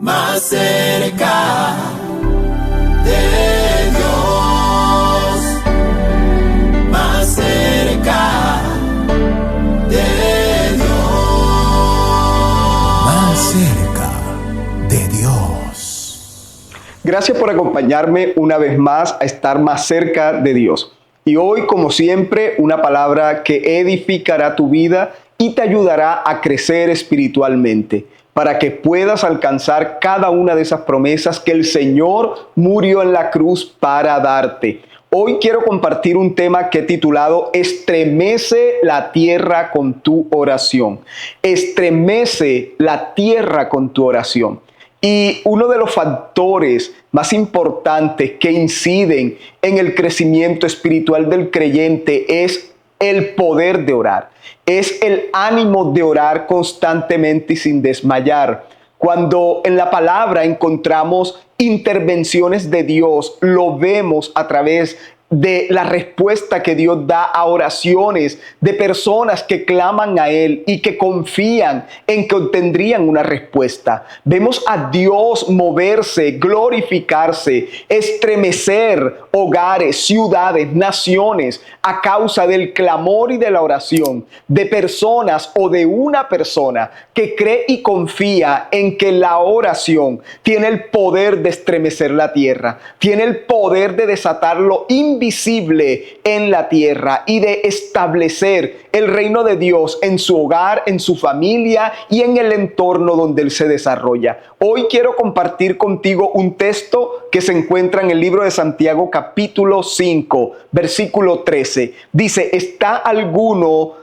más cerca de Dios, más cerca de Dios, más cerca de Dios. Gracias por acompañarme una vez más a estar más cerca de Dios. Y hoy, como siempre, una palabra que edificará tu vida y te ayudará a crecer espiritualmente, para que puedas alcanzar cada una de esas promesas que el Señor murió en la cruz para darte. Hoy quiero compartir un tema que he titulado Estremece la tierra con tu oración. Estremece la tierra con tu oración. Y uno de los factores más importantes que inciden en el crecimiento espiritual del creyente es el poder de orar. Es el ánimo de orar constantemente y sin desmayar. Cuando en la palabra encontramos intervenciones de Dios, lo vemos a través de la respuesta que Dios da a oraciones de personas que claman a Él y que confían en que obtendrían una respuesta. Vemos a Dios moverse, glorificarse, estremecer hogares, ciudades, naciones a causa del clamor y de la oración de personas o de una persona que cree y confía en que la oración tiene el poder de estremecer la tierra, tiene el poder de desatar lo invisible en la tierra y de establecer el reino de Dios en su hogar, en su familia y en el entorno donde Él se desarrolla. Hoy quiero compartir contigo un texto que se encuentra en el libro de Santiago capítulo 5, versículo 13. Dice, ¿está alguno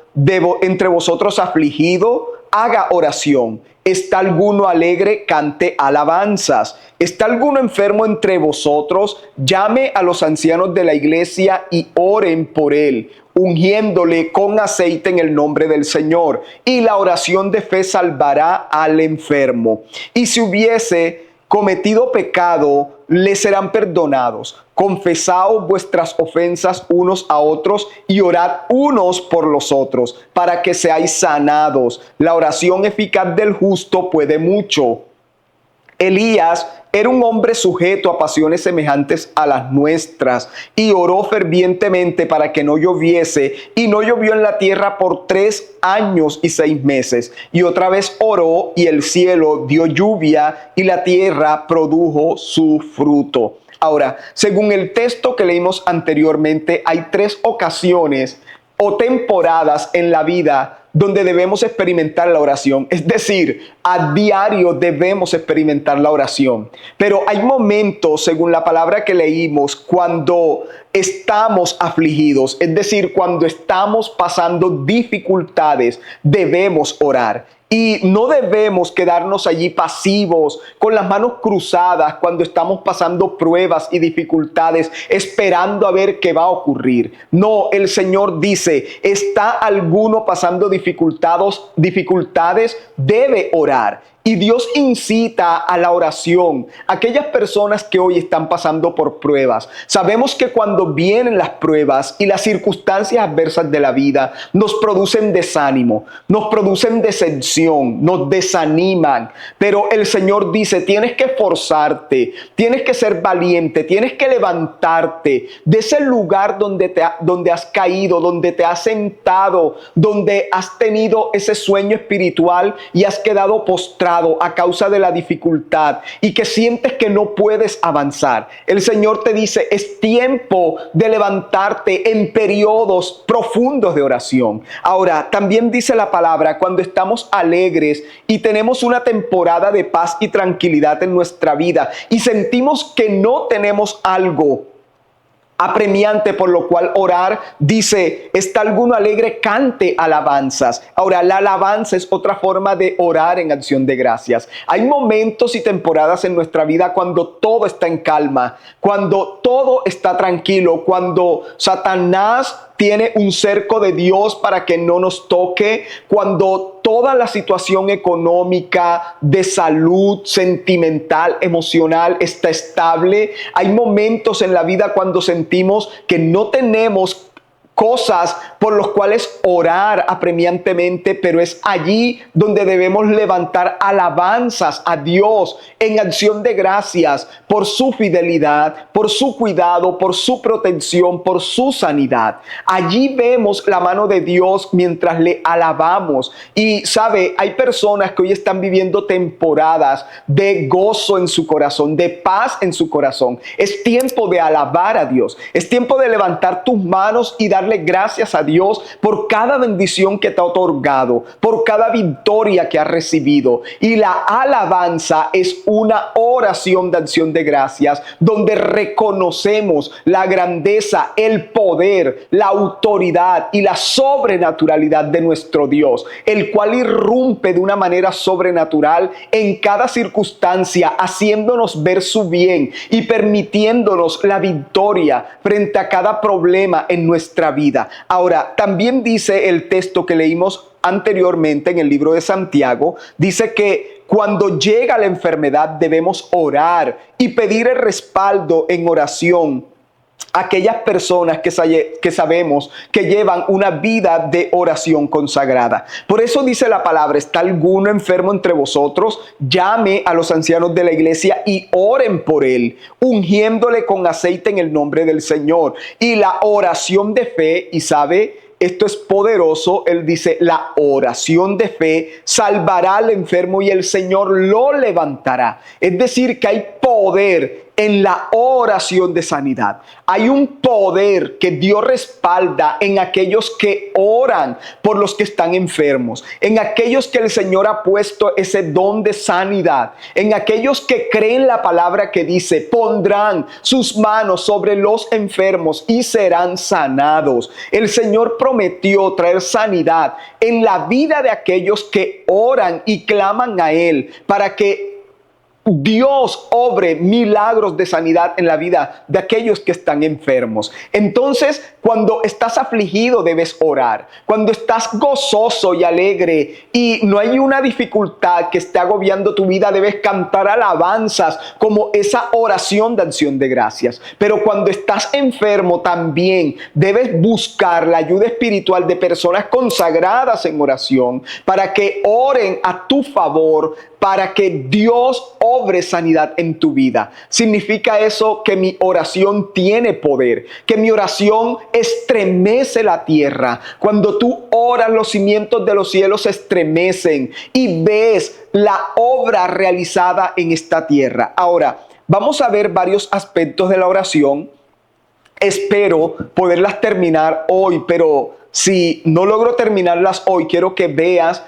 entre vosotros afligido? Haga oración. ¿Está alguno alegre? Cante alabanzas. ¿Está alguno enfermo entre vosotros? Llame a los ancianos de la iglesia y oren por él, ungiéndole con aceite en el nombre del Señor. Y la oración de fe salvará al enfermo. Y si hubiese cometido pecado, le serán perdonados. Confesaos vuestras ofensas unos a otros y orad unos por los otros, para que seáis sanados. La oración eficaz del justo puede mucho. Elías era un hombre sujeto a pasiones semejantes a las nuestras y oró fervientemente para que no lloviese, y no llovió en la tierra por 3 años y 6 meses. Y otra vez oró y el cielo dio lluvia y la tierra produjo su fruto. Ahora, según el texto que leímos anteriormente, hay 3 ocasiones o temporadas en la vida donde debemos experimentar la oración. Es decir, a diario debemos experimentar la oración. Pero hay momentos, según la palabra que leímos, cuando estamos afligidos, es decir, cuando estamos pasando dificultades, debemos orar. Y no debemos quedarnos allí pasivos, con las manos cruzadas, cuando estamos pasando pruebas y dificultades, esperando a ver qué va a ocurrir. No, el Señor dice, ¿está alguno pasando dificultades? Debe orar. Y Dios incita a la oración a aquellas personas que hoy están pasando por pruebas. Sabemos que cuando vienen las pruebas y las circunstancias adversas de la vida nos producen desánimo, nos producen decepción, nos desaniman. Pero el Señor dice, tienes que esforzarte, tienes que ser valiente, tienes que levantarte de ese lugar donde has caído, donde te has sentado, donde has tenido ese sueño espiritual y has quedado postrado a causa de la dificultad y que sientes que no puedes avanzar. El Señor te dice, es tiempo de levantarte en periodos profundos de oración. Ahora, también dice la palabra, cuando estamos alegres y tenemos una temporada de paz y tranquilidad en nuestra vida y sentimos que no tenemos algo apremiante por lo cual orar, dice, ¿está alguno alegre? Cante alabanzas. Ahora, la alabanza es otra forma de orar en acción de gracias. Hay momentos y temporadas en nuestra vida cuando todo está en calma, cuando todo está tranquilo, cuando Satanás tiene un cerco de Dios para que no nos toque, cuando toda la situación económica, de salud, sentimental, emocional está estable. Hay momentos en la vida cuando sentimos que no tenemos cosas por las cuales orar apremiantemente, pero es allí donde debemos levantar alabanzas a Dios en acción de gracias por su fidelidad, por su cuidado, por su protección, por su sanidad. Allí vemos la mano de Dios mientras le alabamos. Y sabe, hay personas que hoy están viviendo temporadas de gozo en su corazón, de paz en su corazón. Es tiempo de alabar a Dios. Es tiempo de levantar tus manos y darle gracias a Dios por cada bendición que te ha otorgado, por cada victoria que has recibido. Y la alabanza es una oración de acción de gracias donde reconocemos la grandeza, el poder, la autoridad y la sobrenaturalidad de nuestro Dios, el cual irrumpe de una manera sobrenatural en cada circunstancia, haciéndonos ver su bien y permitiéndonos la victoria frente a cada problema en nuestra vida. Ahora, también dice el texto que leímos anteriormente en el libro de Santiago, dice que cuando llega la enfermedad debemos orar y pedir el respaldo en oración a aquellas personas que sabemos que llevan una vida de oración consagrada. Por eso dice la palabra: ¿está alguno enfermo entre vosotros? Llame a los ancianos de la iglesia y oren por él, ungiéndole con aceite en el nombre del Señor. Y la oración de fe, y sabe, esto es poderoso, él dice, la oración de fe salvará al enfermo y el Señor lo levantará. Es decir, que hay poder en la oración de sanidad. Hay un poder que Dios respalda en aquellos que oran por los que están enfermos, en aquellos que el Señor ha puesto ese don de sanidad, en aquellos que creen la palabra que dice: pondrán sus manos sobre los enfermos y serán sanados. El Señor prometió traer sanidad en la vida de aquellos que oran y claman a Él para que Dios obre milagros de sanidad en la vida de aquellos que están enfermos. Entonces, cuando estás afligido debes orar. Cuando estás gozoso y alegre y no hay una dificultad que esté agobiando tu vida, debes cantar alabanzas como esa oración de acción de gracias. Pero cuando estás enfermo también debes buscar la ayuda espiritual de personas consagradas en oración para que oren a tu favor, para que Dios obre sanidad en tu vida. Significa eso que mi oración tiene poder, que mi oración estremece la tierra. Cuando tú oras, los cimientos de los cielos se estremecen y ves la obra realizada en esta tierra. Ahora, vamos a ver varios aspectos de la oración. Espero poderlas terminar hoy, pero si no logro terminarlas hoy, quiero que veas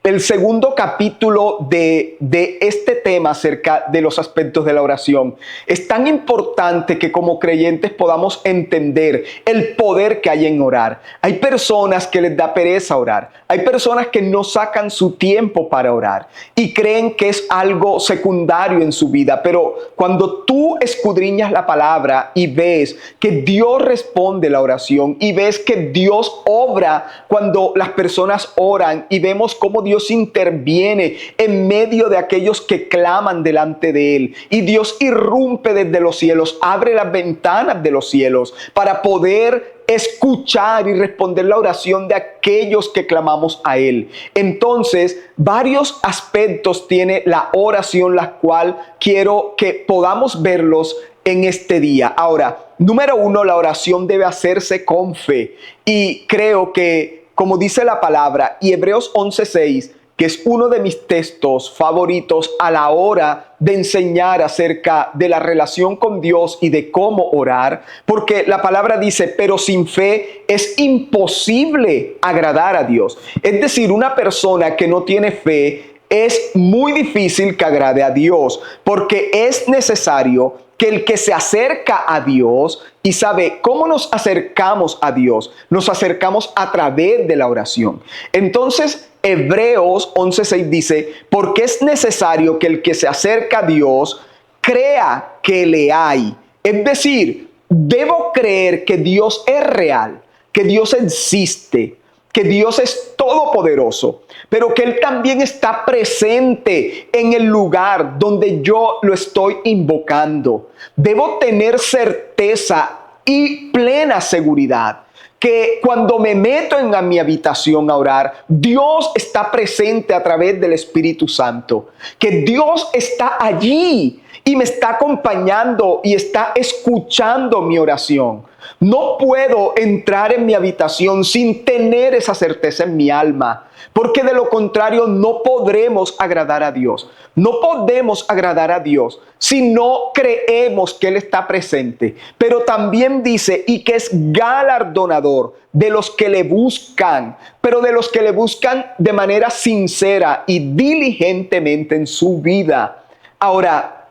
el segundo capítulo de este tema acerca de los aspectos de la oración. Es tan importante que como creyentes podamos entender el poder que hay en orar. Hay personas que les da pereza orar. Hay personas que no sacan su tiempo para orar y creen que es algo secundario en su vida. Pero cuando tú escudriñas la palabra y ves que Dios responde la oración y ves que Dios obra cuando las personas oran y vemos cómo Dios interviene en medio de aquellos que claman delante de Él. Y Dios irrumpe desde los cielos, abre las ventanas de los cielos para poder escuchar y responder la oración de aquellos que clamamos a Él. Entonces, varios aspectos tiene la oración, la cual quiero que podamos verlos en este día. Ahora, número uno, la oración debe hacerse con fe. Y creo que, como dice la palabra, y Hebreos 11:6, que es uno de mis textos favoritos a la hora de enseñar acerca de la relación con Dios y de cómo orar, porque la palabra dice: pero sin fe es imposible agradar a Dios. Es decir, una persona que no tiene fe es muy difícil que agrade a Dios, porque es necesario que el que se acerca a Dios, y sabe cómo nos acercamos a Dios, nos acercamos a través de la oración. Entonces, Hebreos 11:6 dice: porque es necesario que el que se acerca a Dios crea que le hay. Es decir, debo creer que Dios es real, que Dios existe, que Dios es todopoderoso, pero que Él también está presente en el lugar donde yo lo estoy invocando. Debo tener certeza y plena seguridad que cuando me meto en mi habitación a orar, Dios está presente a través del Espíritu Santo, que Dios está allí y me está acompañando y está escuchando mi oración. No puedo entrar en mi habitación sin tener esa certeza en mi alma, porque de lo contrario no podremos agradar a Dios. No podemos agradar a Dios si no creemos que Él está presente. Pero también dice, y que es galardonador de los que le buscan, pero de los que le buscan de manera sincera y diligentemente en su vida. Ahora,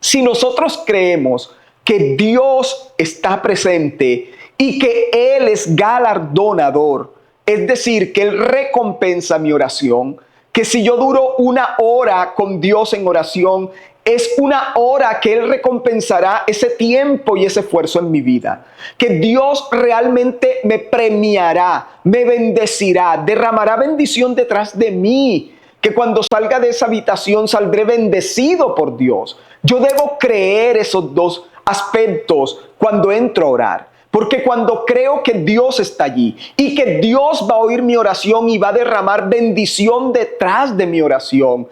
si nosotros creemos que Dios está presente y que Él es galardonador, es decir, que Él recompensa mi oración, que si yo duro 1 hora con Dios en oración, es 1 hora que Él recompensará ese tiempo y ese esfuerzo en mi vida. Que Dios realmente me premiará, me bendecirá, derramará bendición detrás de mí. Que cuando salga de esa habitación saldré bendecido por Dios. Yo debo creer esos dos aspectos cuando entro a orar. Porque cuando creo que Dios está allí y que Dios va a oír mi oración y va a derramar bendición detrás de mi oración,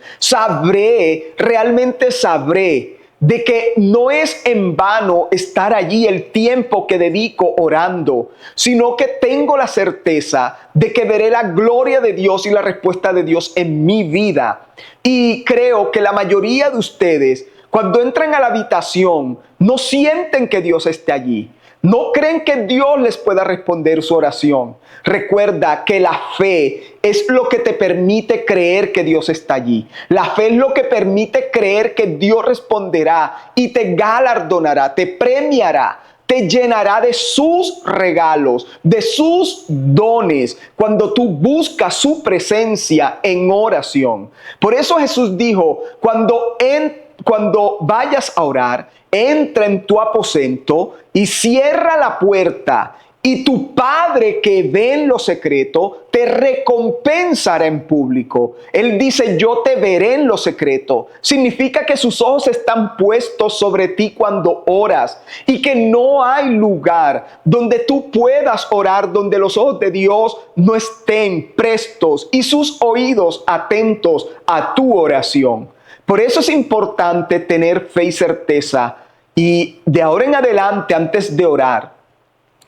realmente sabré de que no es en vano estar allí el tiempo que dedico orando, sino que tengo la certeza de que veré la gloria de Dios y la respuesta de Dios en mi vida. Y creo que la mayoría de ustedes, cuando entran a la habitación, no sienten que Dios esté allí. No creen que Dios les pueda responder su oración. Recuerda que la fe es lo que te permite creer que Dios está allí. La fe es lo que permite creer que Dios responderá y te galardonará, te premiará, te llenará de sus regalos, de sus dones, cuando tú buscas su presencia en oración. Por eso Jesús dijo, cuando vayas a orar, entra en tu aposento y cierra la puerta, y tu Padre que ve en lo secreto te recompensará en público. Él dice, yo te veré en lo secreto. Significa que sus ojos están puestos sobre ti cuando oras y que no hay lugar donde tú puedas orar donde los ojos de Dios no estén prestos y sus oídos atentos a tu oración. Por eso es importante tener fe y certeza, y de ahora en adelante, antes de orar,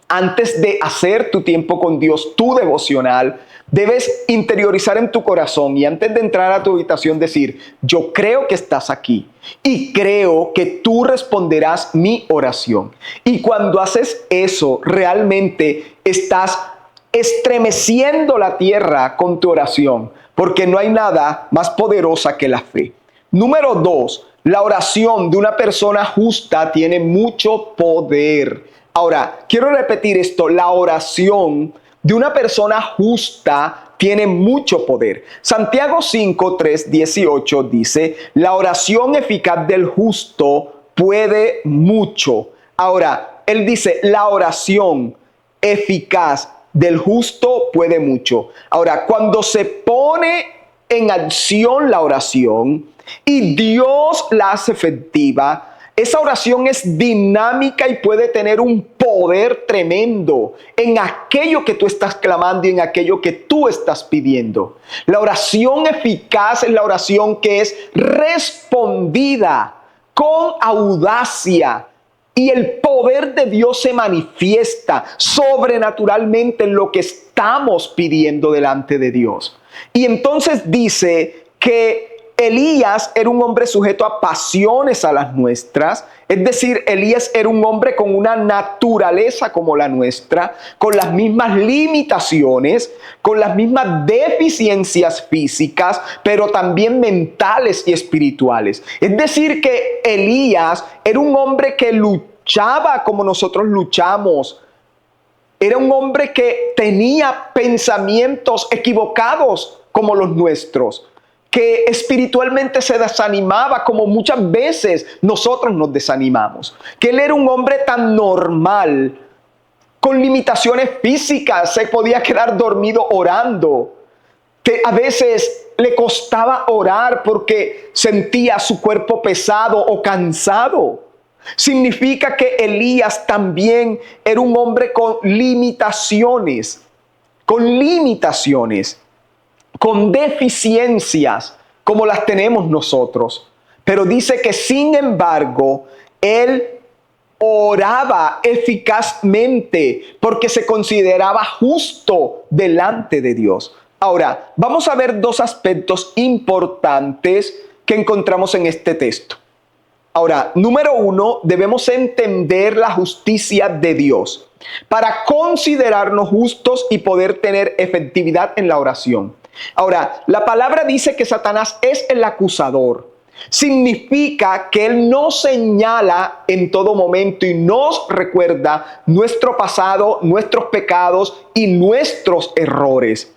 antes de hacer tu tiempo con Dios, tu devocional, debes interiorizar en tu corazón y antes de entrar a tu habitación decir, yo creo que estás aquí y creo que tú responderás mi oración. Y cuando haces eso, realmente estás estremeciendo la tierra con tu oración, porque no hay nada más poderosa que la fe. Número 2, la oración de una persona justa tiene mucho poder. Ahora, quiero repetir esto, la oración de una persona justa tiene mucho poder. Santiago 5, 3, 18 dice, la oración eficaz del justo puede mucho. Ahora, él dice, la oración eficaz del justo puede mucho. Ahora, cuando se pone en acción la oración y Dios la hace efectiva, esa oración es dinámica y puede tener un poder tremendo en aquello que tú estás clamando y en aquello que tú estás pidiendo. La oración eficaz es la oración que es respondida con audacia y el poder de Dios se manifiesta sobrenaturalmente en lo que estamos pidiendo delante de Dios. Y entonces dice que Elías era un hombre sujeto a pasiones a las nuestras, es decir, Elías era un hombre con una naturaleza como la nuestra, con las mismas limitaciones, con las mismas deficiencias físicas, pero también mentales y espirituales. Es decir, que Elías era un hombre que luchaba como nosotros luchamos. Era un hombre que tenía pensamientos equivocados como los nuestros, que espiritualmente se desanimaba como muchas veces nosotros nos desanimamos, que él era un hombre tan normal, con limitaciones físicas, se podía quedar dormido orando, que a veces le costaba orar porque sentía su cuerpo pesado o cansado. Significa que Elías también era un hombre con limitaciones, con deficiencias como las tenemos nosotros. Pero dice que sin embargo, él oraba eficazmente porque se consideraba justo delante de Dios. Ahora, vamos a ver dos aspectos importantes que encontramos en este texto. Ahora, número uno, debemos entender la justicia de Dios para considerarnos justos y poder tener efectividad en la oración. Ahora, la palabra dice que Satanás es el acusador. Significa que él nos señala en todo momento y nos recuerda nuestro pasado, nuestros pecados y nuestros errores.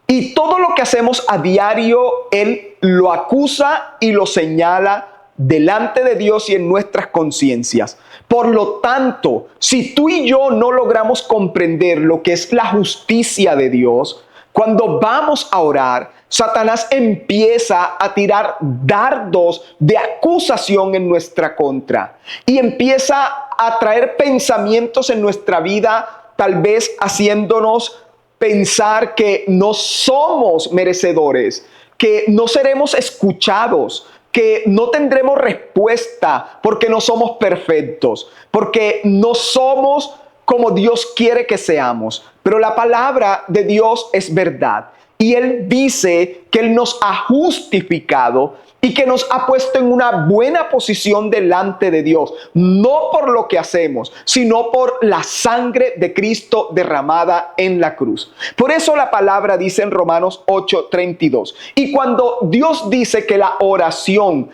Y todo lo que hacemos a diario, él lo acusa y lo señala delante de Dios y en nuestras conciencias. Por lo tanto, si tú y yo no logramos comprender lo que es la justicia de Dios, cuando vamos a orar, Satanás empieza a tirar dardos de acusación en nuestra contra y empieza a traer pensamientos en nuestra vida, tal vez haciéndonos pensar que no somos merecedores, que no seremos escuchados, que no tendremos respuesta porque no somos perfectos, porque no somos como Dios quiere que seamos. Pero la palabra de Dios es verdad. Y Él dice que Él nos ha justificado y que nos ha puesto en una buena posición delante de Dios. No por lo que hacemos, sino por la sangre de Cristo derramada en la cruz. Por eso la palabra dice en Romanos 8:32. Y cuando Dios dice que la oración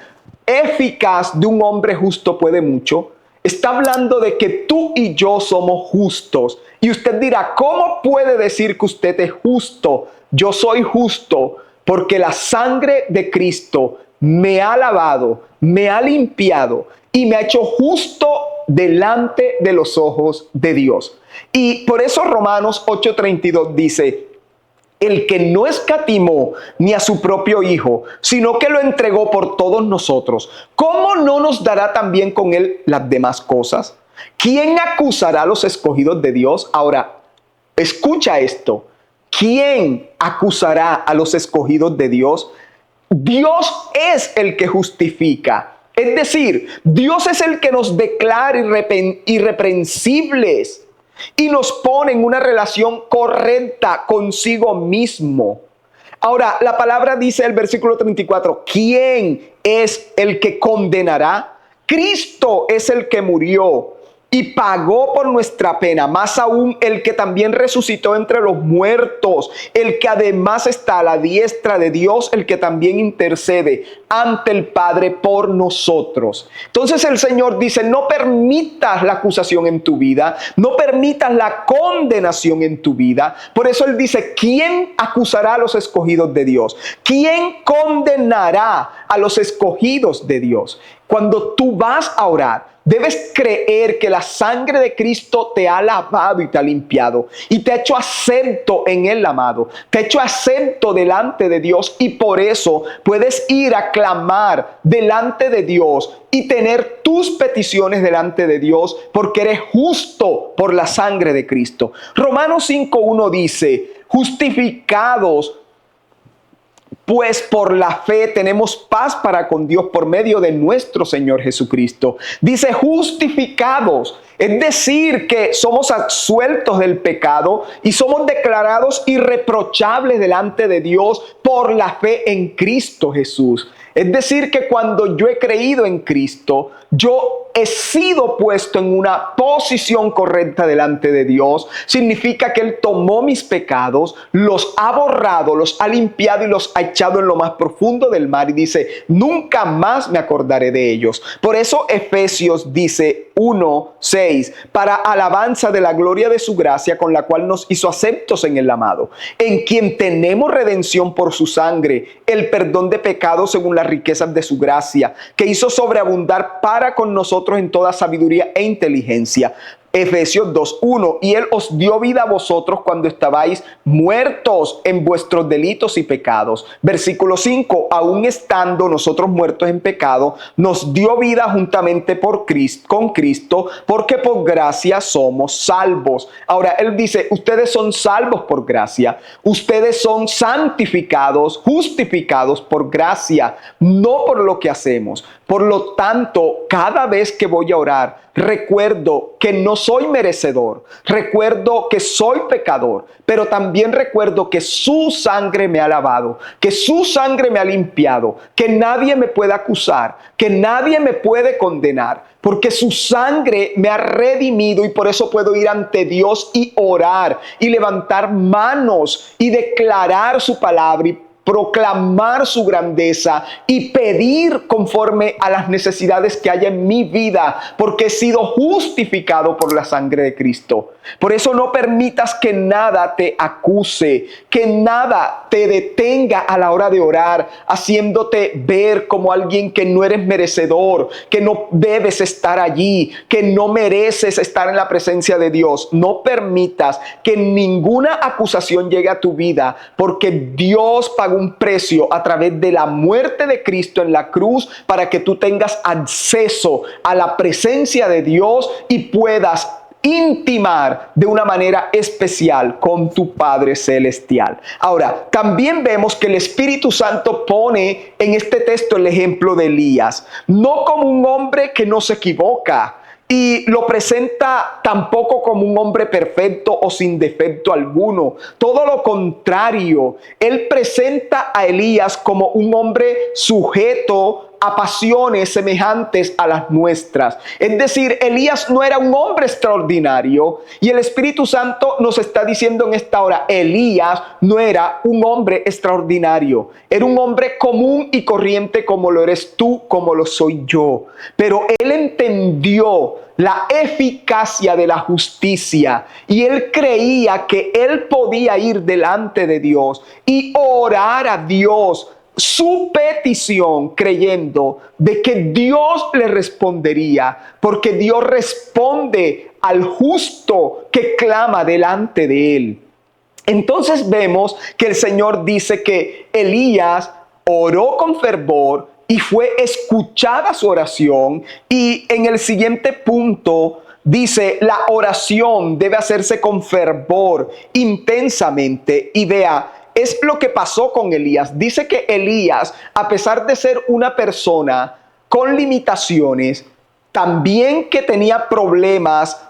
eficaz de un hombre justo puede mucho, está hablando de que tú y yo somos justos. Y usted dirá, ¿cómo puede decir que usted es justo? Yo soy justo porque la sangre de Cristo me ha lavado, me ha limpiado y me ha hecho justo delante de los ojos de Dios. Y por eso Romanos 8:32 dice, el que no escatimó ni a su propio Hijo, sino que lo entregó por todos nosotros, ¿cómo no nos dará también con él las demás cosas? ¿Quién acusará a los escogidos de Dios? Ahora, escucha esto. ¿Quién acusará a los escogidos de Dios? Dios es el que justifica. Es decir, Dios es el que nos declara irreprensibles y nos pone en una relación correcta consigo mismo. Ahora, la palabra dice el versículo 34, ¿quién es el que condenará? Cristo es el que murió y pagó por nuestra pena, más aún el que también resucitó entre los muertos, el que además está a la diestra de Dios, el que también intercede ante el Padre por nosotros. Entonces el Señor dice, no permitas la acusación en tu vida, no permitas la condenación en tu vida. Por eso Él dice, ¿quién acusará a los escogidos de Dios? ¿Quién condenará a los escogidos de Dios? Cuando tú vas a orar, debes creer que la sangre de Cristo te ha lavado y te ha limpiado y te ha hecho acepto en el amado, te ha hecho acepto delante de Dios y por eso puedes ir a clamar delante de Dios y tener tus peticiones delante de Dios porque eres justo por la sangre de Cristo. Romanos 5:1 dice, justificados pues por la fe tenemos paz para con Dios por medio de nuestro Señor Jesucristo. Dice justificados, es decir que somos absueltos del pecado y somos declarados irreprochables delante de Dios por la fe en Cristo Jesús. Es decir que cuando yo he creído en Cristo, yo he sido puesto en una posición correcta delante de Dios. Significa que Él tomó mis pecados, los ha borrado, los ha limpiado y los ha echado en lo más profundo del mar. Y dice, nunca más me acordaré de ellos. Por eso Efesios dice 1:6, para alabanza de la gloria de su gracia con la cual nos hizo aceptos en el amado, en quien tenemos redención por su sangre, el perdón de pecados según las riquezas de su gracia, que hizo sobreabundar para con nosotros en toda sabiduría e inteligencia, Efesios 2:1, y Él os dio vida a vosotros cuando estabais muertos en vuestros delitos y pecados. Versículo 5, aún estando nosotros muertos en pecado, nos dio vida juntamente con Cristo, porque por gracia somos salvos. Ahora, Él dice, ustedes son salvos por gracia, ustedes son santificados, justificados por gracia, no por lo que hacemos. Por lo tanto, cada vez que voy a orar, recuerdo que no soy merecedor, recuerdo que soy pecador, pero también recuerdo que su sangre me ha lavado, que su sangre me ha limpiado, que nadie me puede acusar, que nadie me puede condenar, porque su sangre me ha redimido y por eso puedo ir ante Dios y orar y levantar manos y declarar su palabra y proclamar su grandeza y pedir conforme a las necesidades que hay en mi vida, porque he sido justificado por la sangre de Cristo. Por eso no permitas que nada te acuse, que nada te detenga a la hora de orar, haciéndote ver como alguien que no eres merecedor, que no debes estar allí, que no mereces estar en la presencia de Dios. No permitas que ninguna acusación llegue a tu vida, porque Dios pagó un precio a través de la muerte de Cristo en la cruz para que tú tengas acceso a la presencia de Dios y puedas intimar de una manera especial con tu Padre Celestial. Ahora, también vemos que el Espíritu Santo pone en este texto el ejemplo de Elías, no como un hombre que no se equivoca, y lo presenta tampoco como un hombre perfecto o sin defecto alguno. Todo lo contrario, él presenta a Elías como un hombre sujeto a pasiones semejantes a las nuestras. Es decir, Elías no era un hombre extraordinario y el Espíritu Santo nos está diciendo en esta hora, Elías no era un hombre extraordinario, era un hombre común y corriente como lo eres tú, como lo soy yo. Pero él entendió la eficacia de la justicia y él creía que él podía ir delante de Dios y orar a Dios su petición, creyendo de que Dios le respondería, porque Dios responde al justo que clama delante de él. Entonces vemos que el Señor dice que Elías oró con fervor y fue escuchada su oración, y en el siguiente punto dice, la oración debe hacerse con fervor, intensamente, y vea, es lo que pasó con Elías. Dice que Elías, a pesar de ser una persona con limitaciones, también que tenía problemas,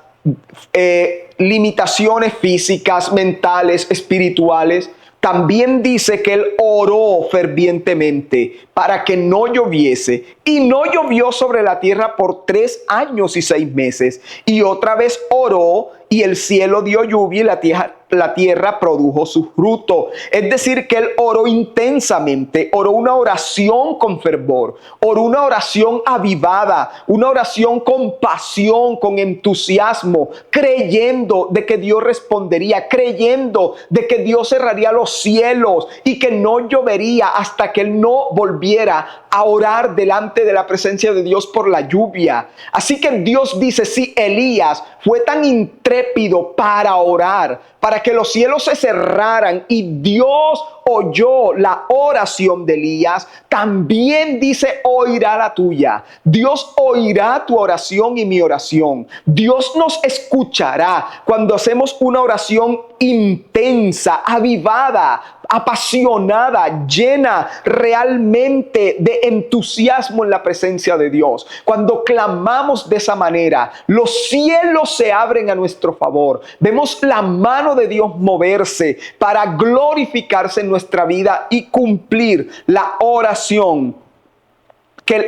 limitaciones físicas, mentales, espirituales, también dice que él oró fervientemente para que no lloviese, y no llovió sobre la tierra por 3 años y 6 meses. Y otra vez oró y el cielo dio lluvia y la tierra produjo su fruto. Es decir, que él oró intensamente, oró una oración con fervor, oró una oración avivada, una oración con pasión, con entusiasmo, creyendo de que Dios respondería, creyendo de que Dios cerraría los cielos y que no llovería hasta que él no volviera a orar delante de la presencia de Dios por la lluvia. Así que Dios dice, si Elías fue tan intrépido para orar, para que los cielos se cerraran y Dios oyó la oración de Elías, también dice, oirá la tuya. Dios oirá tu oración y mi oración. Dios nos escuchará cuando hacemos una oración intensa, avivada, apasionada, llena realmente de entusiasmo en la presencia de Dios. Cuando clamamos de esa manera, los cielos se abren a nuestro favor. Vemos la mano de Dios moverse para glorificarse en nuestra vida y cumplir la oración,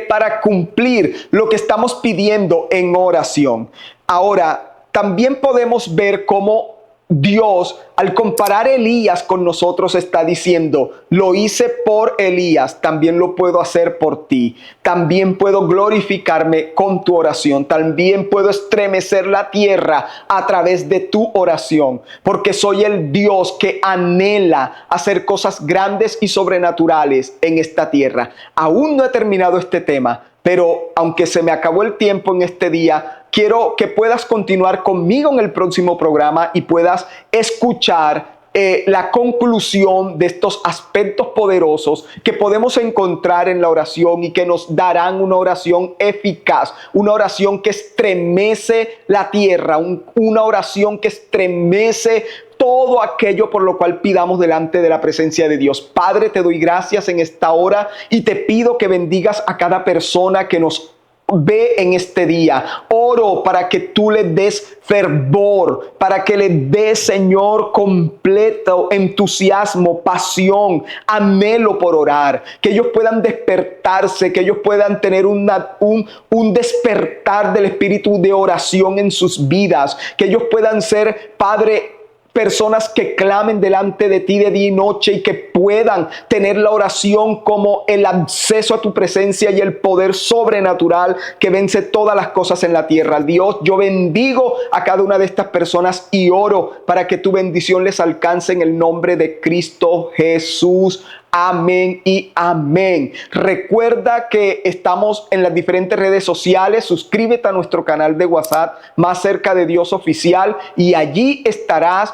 para cumplir lo que estamos pidiendo en oración. Ahora, también podemos ver cómo Dios, al comparar a Elías con nosotros, está diciendo, lo hice por Elías, también lo puedo hacer por ti. También puedo glorificarme con tu oración. También puedo estremecer la tierra a través de tu oración, porque soy el Dios que anhela hacer cosas grandes y sobrenaturales en esta tierra. Aún no he terminado este tema, pero aunque se me acabó el tiempo en este día, quiero que puedas continuar conmigo en el próximo programa y puedas escuchar la conclusión de estos aspectos poderosos que podemos encontrar en la oración y que nos darán una oración eficaz, una oración que estremece la tierra, una oración que estremece todo aquello por lo cual pidamos delante de la presencia de Dios. Padre, te doy gracias en esta hora y te pido que bendigas a cada persona que nos ve en este día. Oro para que tú le des fervor, para que le des, Señor, completo entusiasmo, pasión, anhelo por orar, que ellos puedan despertarse, que ellos puedan tener un despertar del espíritu de oración en sus vidas, que ellos puedan ser, Padre, personas que clamen delante de ti de día y noche y que puedan tener la oración como el acceso a tu presencia y el poder sobrenatural que vence todas las cosas en la tierra. Dios, yo bendigo a cada una de estas personas y oro para que tu bendición les alcance en el nombre de Cristo Jesús. Amén y amén. Recuerda que estamos en las diferentes redes sociales. Suscríbete a nuestro canal de WhatsApp, Más Cerca de Dios Oficial, y allí estarás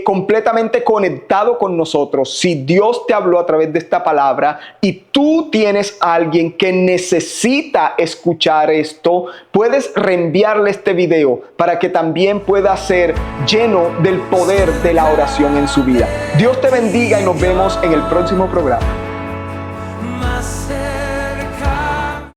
completamente conectado con nosotros. Si Dios te habló a través de esta palabra y tú tienes a alguien que necesita escuchar esto, puedes reenviarle este video para que también pueda ser lleno del poder de la oración en su vida. Dios te bendiga y nos vemos en el próximo programa.